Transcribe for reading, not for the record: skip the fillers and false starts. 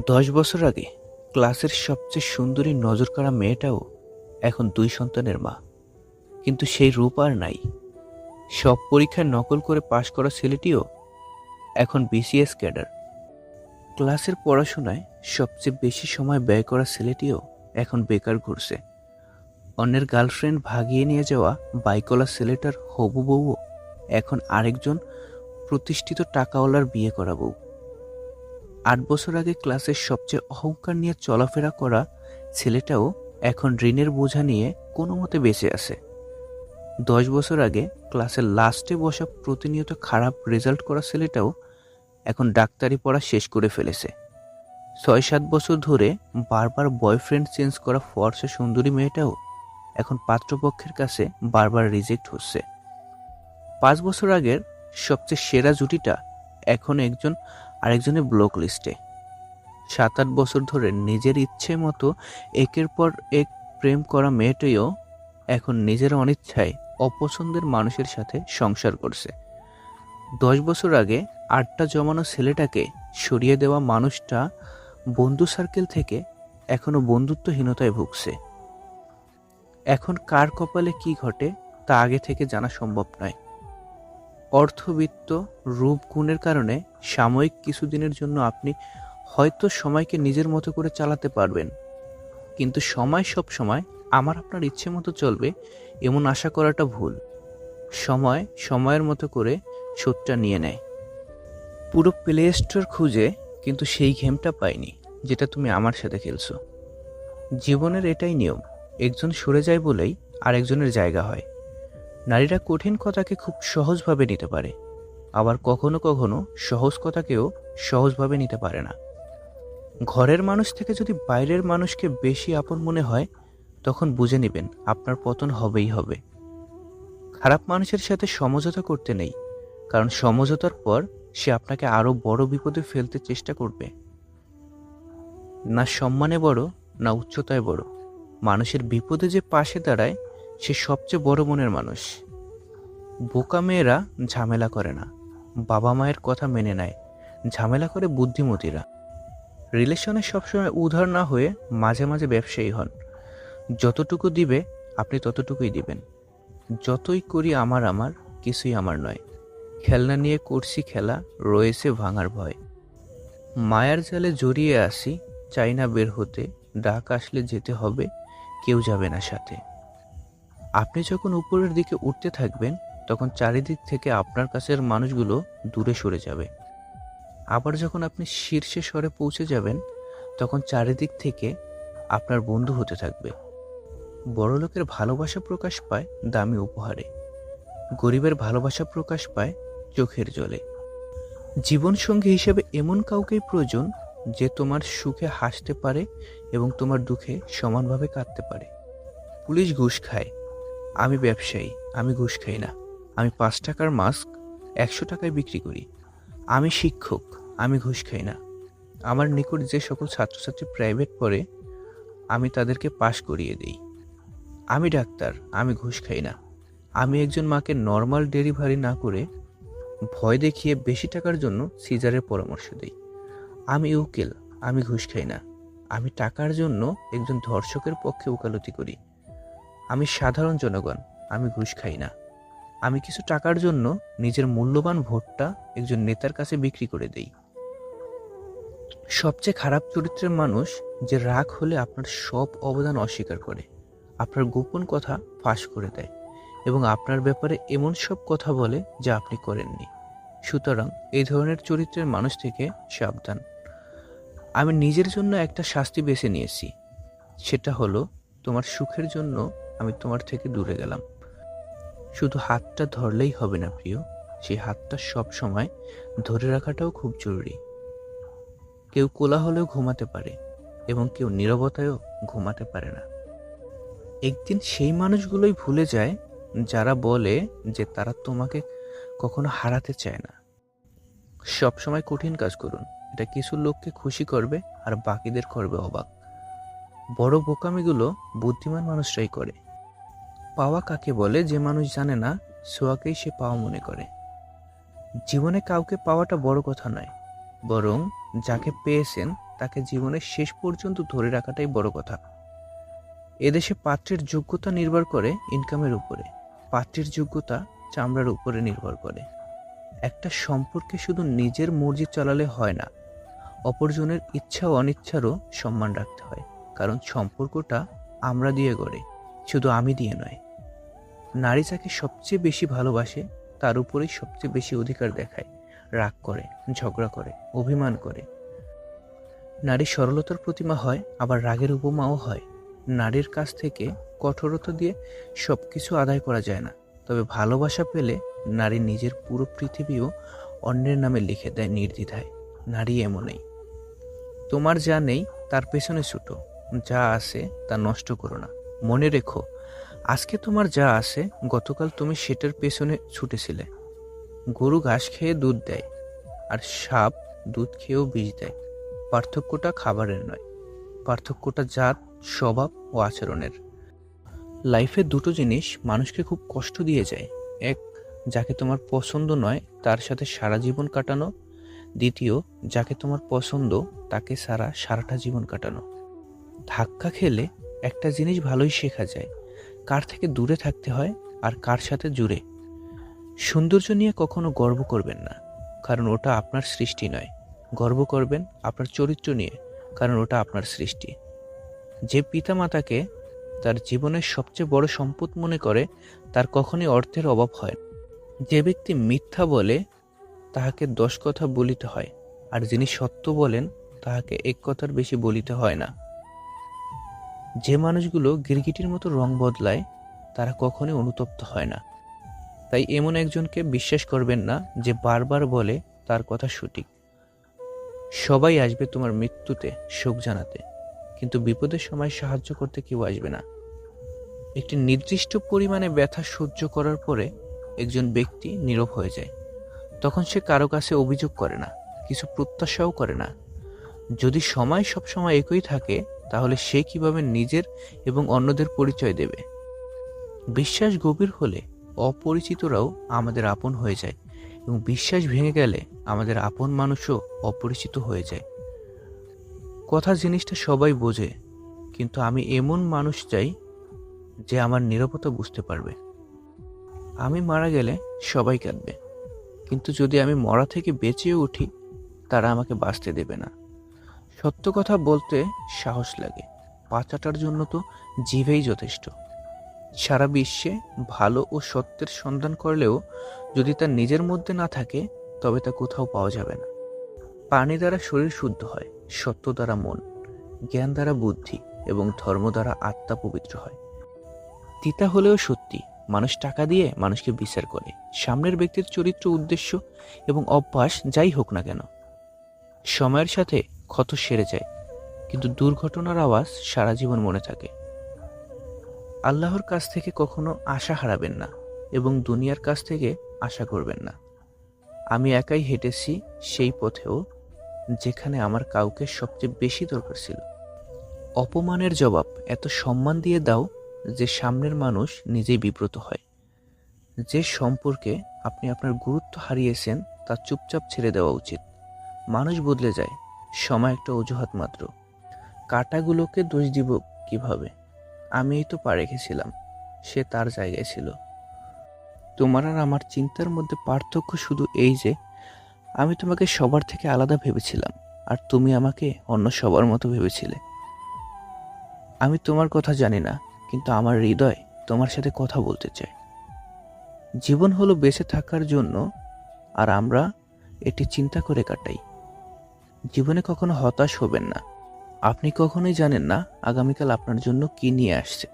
10 বছর আগে ক্লাসের সবচেয়ে সুন্দরী নজরকাড়া মেয়েটাও এখন 2 সন্তানের মা। কিন্তু সেই রূপ আর নাই। সব পরীক্ষায় নকল করে পাশ করা ছেলেটিও এখন বিসিএস ক্যাডার। ক্লাসের পড়াশোনায় সবচেয়ে বেশি সময় ব্যয় করা ছেলেটিও এখন বেকার ঘুরছে। অন্যের গার্লফ্রেন্ড ভাগিয়ে নিয়ে যাওয়া বাইকওয়ালা ছেলেটার হবু বউও এখন আরেকজন প্রতিষ্ঠিত টাকাওয়ালার বিয়ে করা বউ। 8 বছর আগে ক্লাসের সবচেয়ে অহংকার নিয়ে চলাফেরা করা ছেলেটাও এখন ঋণের বোঝা নিয়ে কোনো মতে বেঁচে আছে। 10 বছর আগে ক্লাসের লাস্টে বসা প্রতিনিয়ত খারাপ রেজাল্ট করা ছেলেটাও এখন ডাক্তারি পড়া শেষ করে ফেলেছে। 6-7 বছর ধরে বারবার বয়ফ্রেন্ড চেঞ্জ করা ফর্সা সুন্দরী মেয়েটাও এখন পাত্রপক্ষের কাছে বারবার রিজেক্ট হচ্ছে। 5 বছর আগের সবচেয়ে সেরা জুটিটা এখন আরেকজনের ব্লক লিস্টে। 7-8 বছর ধরে নিজের ইচ্ছে মতো একের পর এক প্রেম করা মেয়েটিও এখন নিজের অনিচ্ছায় অপছন্দের মানুষের সাথে সংসার করছে। 10 বছর আগে আড্ডা জমানো ছেলেটাকে সরিয়ে দেওয়া মানুষটা বন্ধু সার্কেল থেকে এখনো বন্ধুত্বহীনতায় ভুগছে। এখন কার কপালে কি ঘটে তা আগে থেকে জানা সম্ভব নয়। অর্থবিত্ত রূপ গুণের কারণে সাময়িক কিছুদিনের জন্য আপনি হয়তো সময়কে নিজের মতো করে চালাতে পারবেন, কিন্তু সময় সব সময় আপনার ইচ্ছে মতো চলবে এমন আশা করাটা ভুল। সময় সময়ের মতো করে শোধটা নিয়ে নেয়। পুরো প্লে স্টোর খুঁজে কিন্তু সেই গেমটা পাইনি যেটা তুমি আমার সাথে খেলছো। জীবনের এটাই নিয়ম, একজন সরে যায় বলেই আরেকজনের জায়গা হয়। নারীরা কঠিন কথাকে খুব সহজভাবে নিতে পারে, আবার কখনো কখনো সহজ কথাকেও সহজভাবে নিতে পারে না। ঘরের মানুষ থেকে যদি বাইরের মানুষকে বেশি আপন মনে হয়, তখন বুঝে নেবেন আপনার পতন হবেই হবে। খারাপ মানুষের সাথে সমঝোতা করতে নেই, কারণ সমঝোতার পর সে আপনাকে আরো বড় বিপদে ফেলতে চেষ্টা করবে। না সম্মানে বড়, না উচ্চতায় বড়, মানুষের বিপদে যে পাশে দাঁড়ায় সে সবচেয়ে বড় মনের মানুষ। বোকা মেয়েরা ঝামেলা করে না, বাবা মায়ের কথা মেনে নেয়। ঝামেলা করে বুদ্ধিমতীরা। রিলেশনে সবসময় উধার না হয়ে মাঝে মাঝে ব্যবসায়ী হন। যতটুকু দিবে আপনি ততটুকুই দিবেন। যতই করি আমার কিছুই আমার নয়। খেলনা নিয়ে করছি খেলা, রয়েছে ভাঙার ভয়। মায়ার জালে জড়িয়ে আসি, চাই না বের হতে। ডাক আসলে যেতে হবে, কেউ যাবে না সাথে। আপনি যখন উপরের দিকে উঠতে থাকবেন, তখন চারিদিক থেকে আপনার কাছের মানুষগুলো দূরে সরে যাবে। আবার যখন আপনি শীর্ষে স্বরে পৌঁছে যাবেন, তখন চারিদিক থেকে আপনার বন্ধু হতে থাকবে। বড়লোকের ভালোবাসা প্রকাশ পায় দামি উপহারে, গরিবের ভালোবাসা প্রকাশ পায় চোখের জলে। জীবনসঙ্গী হিসেবে এমন কাউকেই প্রয়োজন যে তোমার সুখে হাসতে পারে এবং তোমার দুঃখে সমানভাবে কাঁদতে পারে। পুলিশ ঘুষ খায়, আমি ব্যবসায়ী, আমি ঘুষ খাই না। আমি 5 টাকার মাস্ক 100 টাকায় বিক্রি করি। আমি শিক্ষক, আমি ঘুষ খাই না। আমার নিকট যে সকল ছাত্রছাত্রী প্রাইভেট পড়ে, আমি তাদেরকে পাশ করিয়ে দিই। আমি ডাক্তার, আমি ঘুষ খাই না। আমি একজন মাকে নর্মাল ডেলিভারি না করে ভয় দেখিয়ে বেশি টাকার জন্য সিজারের পরামর্শ দিই। আমি উকিল, আমি ঘুষ খাই না। আমি টাকার জন্য একজন ধর্ষকের পক্ষে ওকালতি করি। আমি সাধারণ জনগণ, আমি ঘুষ খাই না। আমি কিছু টাকার জন্য নিজের মূল্যবান ভোটটা একজন নেতার কাছে বিক্রি করে দেই। সবচেয়ে খারাপ চরিত্রের মানুষ যে রাগ হলে আপনার সব অবদান অস্বীকার করে, আপনার গোপন কথা ফাঁস করে দেয় এবং আপনার ব্যাপারে এমন সব কথা বলে যা আপনি করেননি। সুতরাং এই ধরনের চরিত্রের মানুষ থেকে সাবধান। আমি নিজের জন্য একটা শাস্তি বেছে নিয়েছি, সেটা হলো তোমার সুখের জন্য আমি তোমার থেকে দূরে গেলাম। শুধু হাতটা ধরলেই হবে না প্রিয়, সেই হাতটা সব সময় ধরে রাখাটাও খুব জরুরি। কেউ কোলাহলেও ঘুমাতে পারে এবং কেউ নীরবতায়ও ঘুমাতে পারে না। একদিন সেই মানুষগুলোই ভুলে যায় যারা বলে যে তারা তোমাকে কখনো হারাতে চায় না। সব সময় কঠিন কাজ করুন, এটা কিছু লোককে খুশি করবে আর বাকিদের করবে অবাক। বড় বোকামিগুলো বুদ্ধিমান মানুষরাই করে। পাওয়া কাকে বলে যে মানুষ জানে না, ছোঁয়াকেই সে পাওয়া মনে করে। জীবনে কাউকে পাওয়াটা বড় কথা নয়, বরং যাকে পেয়েছেন তাকে জীবনের শেষ পর্যন্ত ধরে রাখাটাই বড় কথা। এদেশে পাত্রের যোগ্যতা নির্ভর করে ইনকামের উপরে, পাত্রের যোগ্যতা চামড়ার উপরে নির্ভর করে। একটা সম্পর্কে শুধু নিজের মর্জি চালালে হয় না, অপরজনের ইচ্ছা ও অনিচ্ছারও সম্মান রাখতে হয়। কারণ সম্পর্কটা আমরা দিয়ে গড়ে, শুধু আমি দিয়ে নয়। নারী যাকে সবচেয়ে বেশি ভালোবাসে তার উপরেই সবচেয়ে বেশি অধিকার দেখায়, রাগ করে, ঝগড়া করে, অভিমান করে। নারী সরলতার প্রতিমা হয়, আবার রাগের উপমাও হয়। নারীর কাছ থেকে কঠোরতা দিয়ে সবকিছু আদায় করা যায় না, তবে ভালোবাসা পেলে নারী নিজের পুরো পৃথিবীও অন্যের নামে লিখে দেয় নির্দ্বিধায়। নারী এমনই। তোমার যা নেই তার পেছনে ছুটো, যা আছে তা নষ্ট করো না। মনে রেখো, আজকে তোমার যা আছে গতকাল তুমি সেটার পেছনে ছুটেছিলে। গরু ঘাস খেয়ে দুধ দেয়, আর সাপ দুধ খেয়েও বিষ দেয়। পার্থক্যটা খাবারের নয়, পার্থক্যটা জাত, স্বভাব ও আচরণের। লাইফে দুটো জিনিস মানুষকে খুব কষ্ট দিয়ে যায়। এক, যাকে তোমার পছন্দ নয় তার সাথে সারা জীবন কাটানো। দ্বিতীয়, যাকে তোমার পছন্দ তাকে ছাড়া সারাটা জীবন কাটানো। ধাক্কা খেলে একটা জিনিস ভালোই শেখা যায়, কার থেকে দূরে থাকতে হয় আর কার সাথে জুড়ে। সৌন্দর্য নিয়ে কখনো গর্ব করবেন না, কারণ ওটা আপনার সৃষ্টি নয়। গর্ব করবেন আপনার চরিত্র নিয়ে, কারণ ওটা আপনার সৃষ্টি। যে পিতামাতাকে তার জীবনের সবচেয়ে বড় সম্পদ মনে করে তার কখনোই অর্থের অভাব হয় না। যে ব্যক্তি মিথ্যা বলে তাহাকে 10 কথা বলিতে হয়, আর যিনি সত্য বলেন তাহাকে এক কথার বেশি বলিতে হয় না। যে মানুষগুলো গিরগিটির মতো রং বদলায় তারা কখনোই অনুতপ্ত হয় না। তাই এমন একজনকে বিশ্বাস করবেন না যে বারবার বলে তার কথা সঠিক। সবাই আসবে তোমার মৃত্যুতে শোক জানাতে, কিন্তু বিপদের সময় সাহায্য করতে কেউ আসবে না। একটি নির্দিষ্ট পরিমাণে ব্যথা সহ্য করার পরে একজন ব্যক্তি নীরব হয়ে যায়। তখন সে কারো কাছে অভিযোগ করে না, কিছু প্রত্যাশাও করে না। যদি সময় সবসময় একই থাকে তাহলে সে কিভাবে নিজের এবং অন্যদের পরিচয় দেবে? বিশ্বাস গভীর হলে অপরিচিতরাও আমাদের আপন হয়ে যায়, এবং বিশ্বাস ভেঙে গেলে আমাদের আপন মানুষও অপরিচিত হয়ে যায়। কথা জিনিসটা সবাই বোঝে, কিন্তু আমি এমন মানুষ চাই যে আমার নীরবতা বুঝতে পারবে। আমি মারা গেলে সবাই কাঁদবে, কিন্তু যদি আমি মরা থেকে বেঁচেও উঠি তারা আমাকে বাঁচতে দেবে না। সত্য কথা বলতে সাহস লাগে, বাঁচাটার জন্য তো জিভেই যথেষ্ট। সারা বিশ্বে ভালো ও সত্যের সন্ধান করলেও যদি তা নিজের মধ্যে না থাকে তবে তা কোথাও পাওয়া যাবে না। পানি দ্বারা শরীর শুদ্ধ হয়, সত্য দ্বারা মন, জ্ঞান দ্বারা বুদ্ধি এবং ধর্ম দ্বারা আত্মা পবিত্র হয়। তিতা হলেও সত্যি, মানুষ টাকা দিয়ে মানুষকে বিচার করে। সামনের ব্যক্তির চরিত্র, উদ্দেশ্য এবং অভ্যাস যাই হোক না কেন, সময়ের সাথে ক্ষত সেরে যায়, কিন্তু দুর্ঘটনার আওয়াজ সারা জীবন মনে থাকে। আল্লাহর কাছ থেকে কখনো আশা হারাবেন না, এবং দুনিয়ার কাছ থেকে আশা করবেন না। আমি একাই হেঁটেছি সেই পথেও যেখানে আমার কাউকে সবচেয়ে বেশি দরকার ছিল। অপমানের জবাব এত সম্মান দিয়ে দাও যে সামনের মানুষ নিজেই বিব্রত হয়। যে সম্পর্কে আপনি আপনার গুরুত্ব হারিয়েছেন তা চুপচাপ ছেড়ে দেওয়া উচিত। মানুষ বদলে যায়, সময় একটা অজুহাত মাত্র। কাঁটাগুলোকে দোষ দিব কিভাবে? আমিই তো পা রেখেছিলাম, সে তার জায়গায় ছিল। তোমার আর আমার চিন্তার মধ্যে পার্থক্য শুধু এই যে আমি তোমাকে সবার থেকে আলাদা ভেবেছিলাম, আর তুমি আমাকে অন্য সবার মতো ভেবেছিলে। আমি তোমার কথা জানি না, কিন্তু আমার হৃদয় তোমার সাথে কথা বলতে চায়। জীবন হলো বেঁচে থাকার জন্য, আর আমরা এটি চিন্তা করে কাটাই। জীবনে কখনো হতাশ হবেন না, আপনি কখনোই জানেন না আগামীকাল আপনার জন্য কি নিয়ে আসছে।